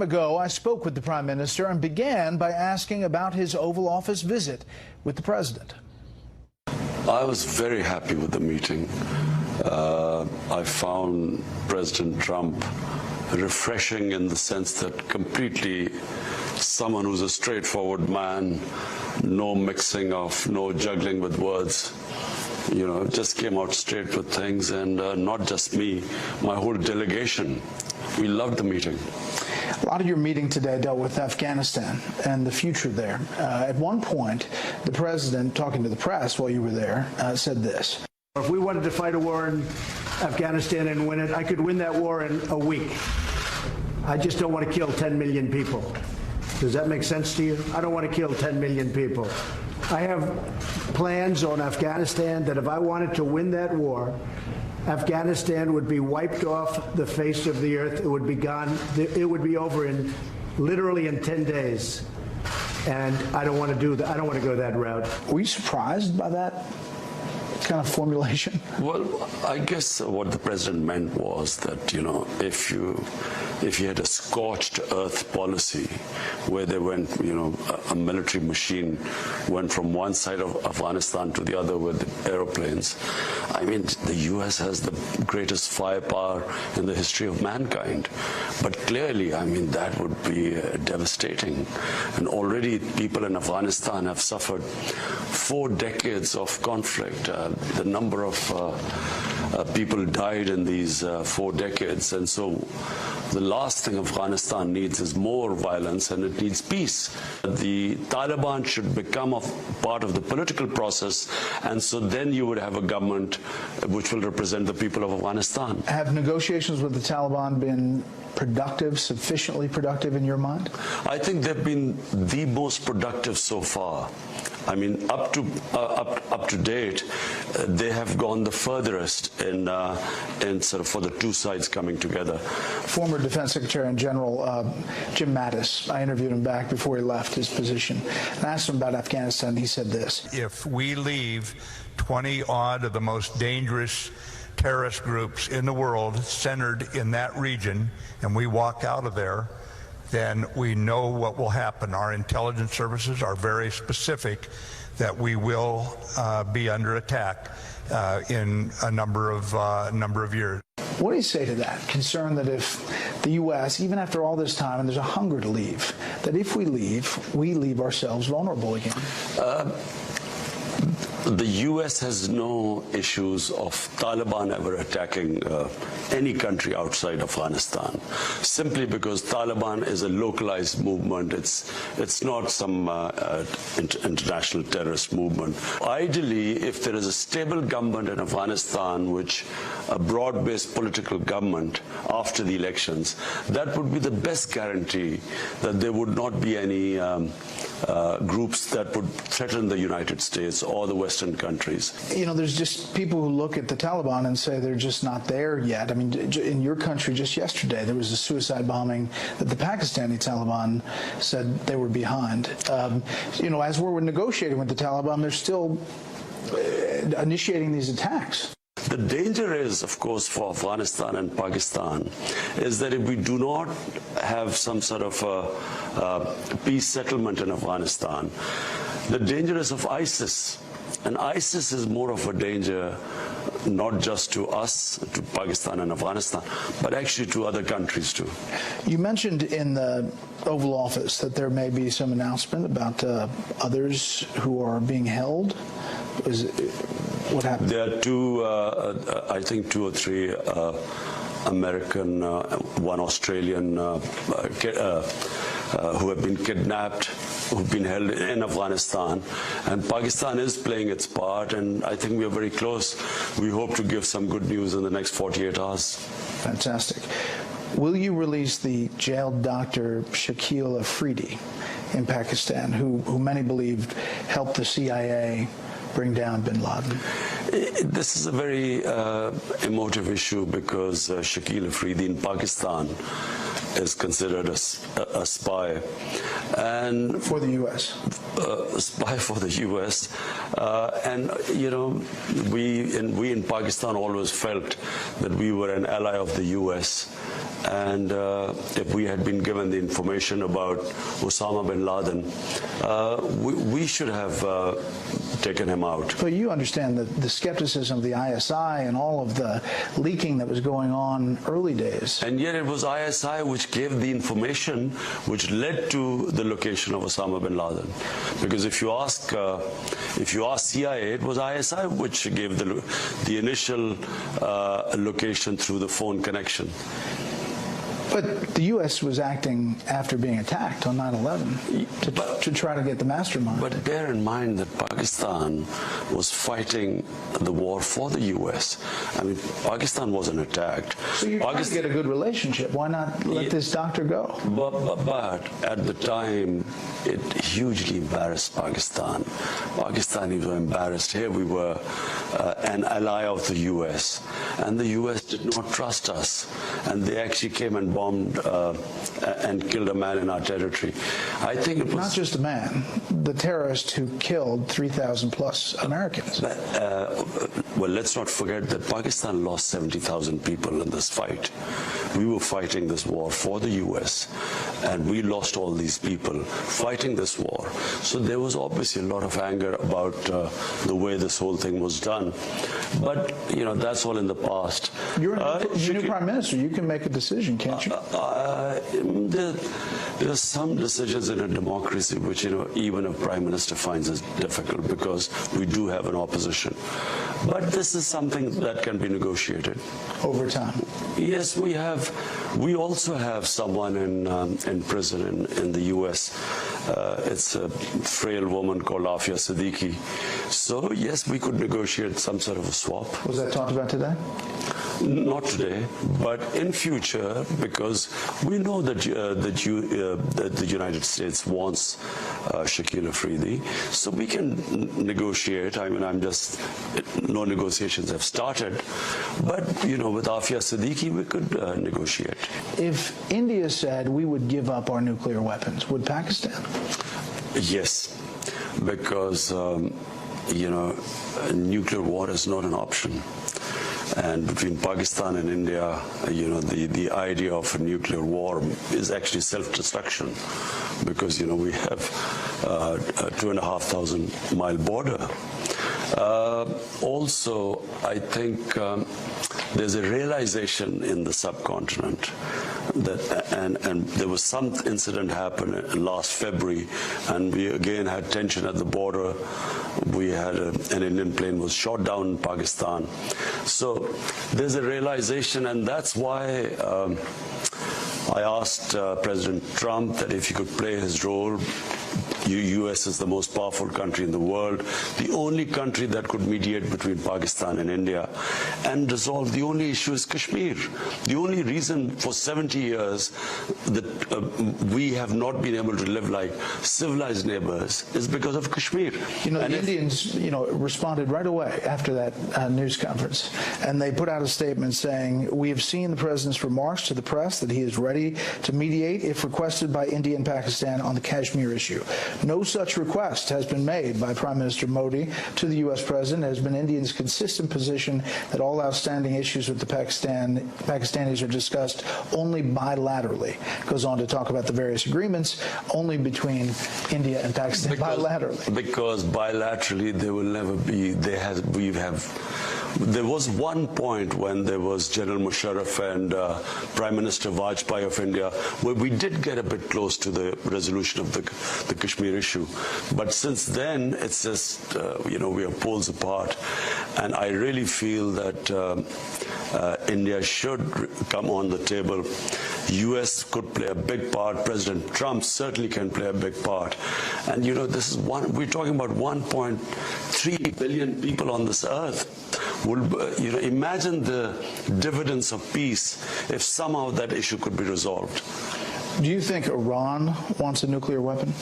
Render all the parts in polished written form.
Ago, I spoke with the Prime Minister and began by asking about his Oval Office visit with the President. I was very happy with the meeting. I found President Trump refreshing in the sense that completely someone who's a straightforward man, no mixing of, no juggling with words. You know, just came out straight with things, and not just me, my whole delegation. We loved the meeting. A lot of your meeting today dealt with Afghanistan and the future there. At one point, the President, talking to the press while you were there, said this. If we wanted to fight a war in Afghanistan and win it, I could win that war in a week. I just don't want to kill 10 million people. Does that make sense to you? I don't want to kill 10 million people. I have plans on Afghanistan that if I wanted to win that war, Afghanistan would be wiped off the face of the earth. It would be gone. It would be over in literally in 10 days. And I don't want to do that. I don't want to go that route. Were you surprised by that kind of formulation? Well, I guess what the President meant was that, you know, if you had a scorched earth policy where they went, you know, a military machine went from one side of Afghanistan to the other with aeroplanes. I mean, the U.S. has the greatest firepower in the history of mankind. But clearly, I mean, that would be devastating. And already people in Afghanistan have suffered 4 decades of conflict. The number of people died in these 4 decades. And so the last thing Afghanistan needs is more violence, and it needs peace. The Taliban should become a part of the political process, and so then you would have a government which will represent the people of Afghanistan. Have negotiations with the Taliban been productive, sufficiently productive in your mind? I think they've been the most productive so far. I mean, up to date, they have gone the furthest in sort of for the two sides coming together. Former Defense Secretary and General Jim Mattis, I interviewed him back before he left his position, and I asked him about Afghanistan. He said this: if we leave 20-odd of the most dangerous terrorist groups in the world centered in that region, and we walk out of there, then we know what will happen. Our intelligence services are very specific that we will be under attack in a number of years. What do you say to that? Concern that if the U.S., even after all this time, and there's a hunger to leave, that if we leave ourselves vulnerable again? The U.S. has no issues of Taliban ever attacking any country outside Afghanistan, simply because Taliban is a localized movement. It's not some international terrorist movement. Ideally, if there is a stable government in Afghanistan, which a broad-based political government after the elections, that would be the best guarantee that there would not be any groups that would threaten the United States or the Western countries. You know, there's just people who look at the Taliban and say they're just not there yet. I mean, in your country just yesterday, there was a suicide bombing that the Pakistani Taliban said they were behind. You know, as we're negotiating with the Taliban, they're still initiating these attacks. The danger is, of course, for Afghanistan and Pakistan, is that if we do not have some sort of peace settlement in Afghanistan, the danger is of ISIS. And ISIS is more of a danger not just to us, to Pakistan and Afghanistan, but actually to other countries too. You mentioned in the Oval Office that there may be some announcement about others who are being held. What happened? There are two, I think 2 or 3 American, one Australian who have been kidnapped, who've been held in Afghanistan, and Pakistan is playing its part, and I think we are very close. We hope to give some good news in the next 48 hours. Fantastic. Will you release the jailed doctor Shakil Afridi in Pakistan, who many believed helped the CIA bring down bin Laden? This is a very emotive issue because Shakil Afridi in Pakistan is considered a spy. And for the U.S. A spy for the U.S. And, you know, we in Pakistan always felt that we were an ally of the U.S. And if we had been given the information about Osama bin Laden, we should have taken him out. But you understand that the skepticism of the ISI and all of the leaking that was going on early days. And yet it was ISI which gave the information which led to the location of Osama bin Laden. Because if you ask CIA, it was ISI which gave the initial location through the phone connection. But the U.S. was acting after being attacked on 9/11 to try to get the mastermind. But bear in mind that Pakistan was fighting the war for the U.S. I mean, Pakistan wasn't attacked. So you're trying to get a good relationship. Why not let this doctor go? But at the time, it hugely embarrassed Pakistan. Pakistanis were embarrassed. Here we were an ally of the U.S. And the U.S. did not trust us. And they actually came and bombed and killed a man in our territory. I think it was not just a man, the terrorist who killed 3,000 plus Americans. Well, let's not forget that Pakistan lost 70,000 people in this fight. We were fighting this war for the U.S. and we lost all these people fighting this war. So there was obviously a lot of anger about the way this whole thing was done. But, you know, that's all in the past. You're a new prime minister. You can make a decision, can't you? There are some decisions in a democracy which, you know, even a prime minister finds it difficult because we do have an opposition. But this is something that can be negotiated. Over time. Yes, we have. We also have someone in prison in the U.S. It's a frail woman called Afia Siddiqui. So, yes, we could negotiate some sort of a swap. Was that talked about today? Not today, but in future, because we know that that the United States wants Shakil Afridi, so we can negotiate. I mean, no negotiations have started, but you know, with Afia Siddiqui, we could negotiate. If India said we would give up our nuclear weapons, would Pakistan? Yes, because you know, nuclear war is not an option. And between Pakistan and India, you know, the idea of a nuclear war is actually self-destruction, because, you know, we have a 2,500-mile border. Also, I think there's a realization in the subcontinent that, and there was some incident happened last February, and we again had tension at the border. We had an Indian plane was shot down in Pakistan. So there's a realization, and that's why I asked President Trump that if he could play his role. U.S. is the most powerful country in the world, the only country that could mediate between Pakistan and India and resolve the only issue is Kashmir. The only reason for 70 years that we have not been able to live like civilized neighbors is because of Kashmir. You know, the Indians, you know, responded right away after that news conference, and they put out a statement saying, "We have seen the president's remarks to the press that he is ready to mediate if requested by India and Pakistan on the Kashmir issue. No such request has been made by Prime Minister Modi to the U.S. President. It has been India's consistent position that all outstanding issues with the Pakistanis are discussed only bilaterally." Goes on to talk about the various agreements only between India and Pakistan bilaterally. Because bilaterally there will never be. There was one point when there was General Musharraf and Prime Minister Vajpayee of India where we did get a bit close to the resolution of the Kashmir issue. But since then, it's just, you know, we are poles apart. And I really feel that India should come on the table. U.S. could play a big part. President Trump certainly can play a big part. And, you know, this is we're talking about 1.3 billion people on this earth. You know, imagine the dividends of peace if somehow that issue could be resolved. Do you think Iran wants a nuclear weapon?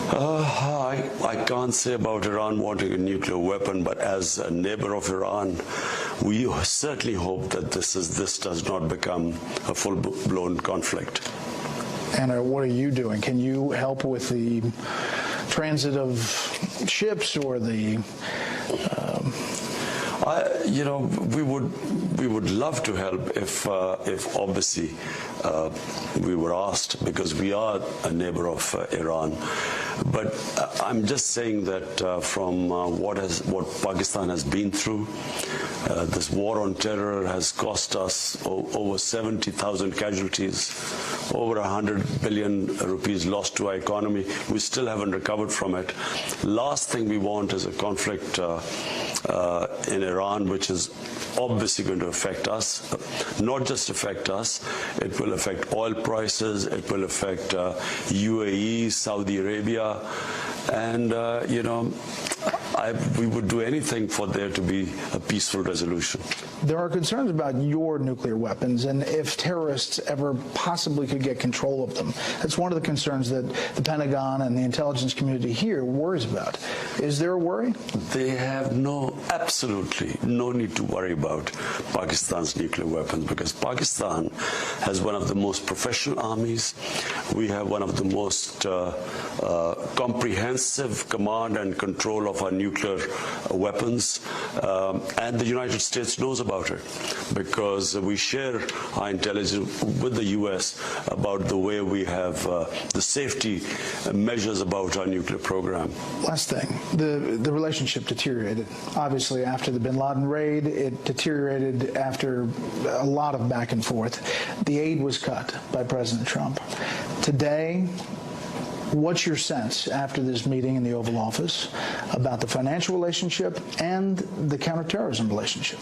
I can't say about Iran wanting a nuclear weapon, but as a neighbor of Iran, we certainly hope that this does not become a full-blown conflict. Anna, what are you doing? Can you help with the transit of ships or the We would love to help if obviously we were asked, because we are a neighbor of Iran. But I'm just saying that from what Pakistan has been through, this war on terror has cost us over 70,000 casualties, over 100 billion rupees lost to our economy. We still haven't recovered from it. Last thing we want is a conflict in Iran, which is obviously going to affect us. Not just affect us, it will affect oil prices, it will affect UAE, Saudi Arabia, and we would do anything for there to be a peaceful resolution. There are concerns about your nuclear weapons and if terrorists ever possibly could get control of them. That's one of the concerns that the Pentagon and the intelligence community here worries about. Is there a worry? They have absolutely no need to worry about Pakistan's nuclear weapons, because Pakistan has one of the most professional armies. We have one of the most comprehensive command and control of our nuclear weapons, and the United States knows about it because we share our intelligence with the US about the way we have the safety measures about our nuclear program. Last thing, the relationship deteriorated. Obviously, after the bin Laden raid, it deteriorated after a lot of back and forth. The aid was cut by President Trump. Today, what's your sense after this meeting in the Oval Office about the financial relationship and the counterterrorism relationship?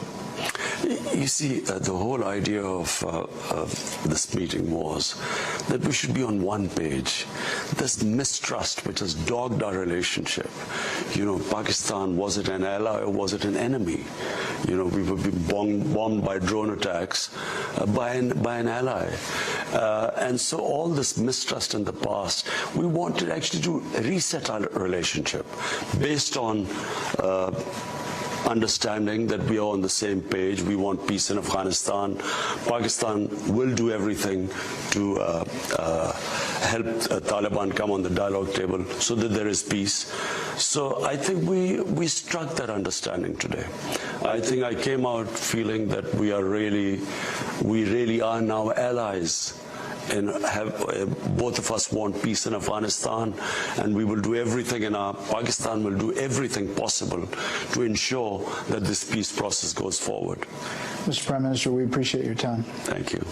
You see, the whole idea of this meeting was that we should be on one page. This mistrust which has dogged our relationship. Pakistan, was it an ally or was it an enemy? We were bombed by drone attacks by an ally. And so all this mistrust in the past, we wanted actually to reset our relationship based on understanding that we are on the same page. We want peace in Afghanistan. Pakistan will do everything to help Taliban come on the dialogue table so that there is peace. So I think we struck that understanding today. I think I came out feeling that we really are now allies. And both of us want peace in Afghanistan, and we will do everything Pakistan will do everything possible to ensure that this peace process goes forward. Mr. Prime Minister, we appreciate your time. Thank you.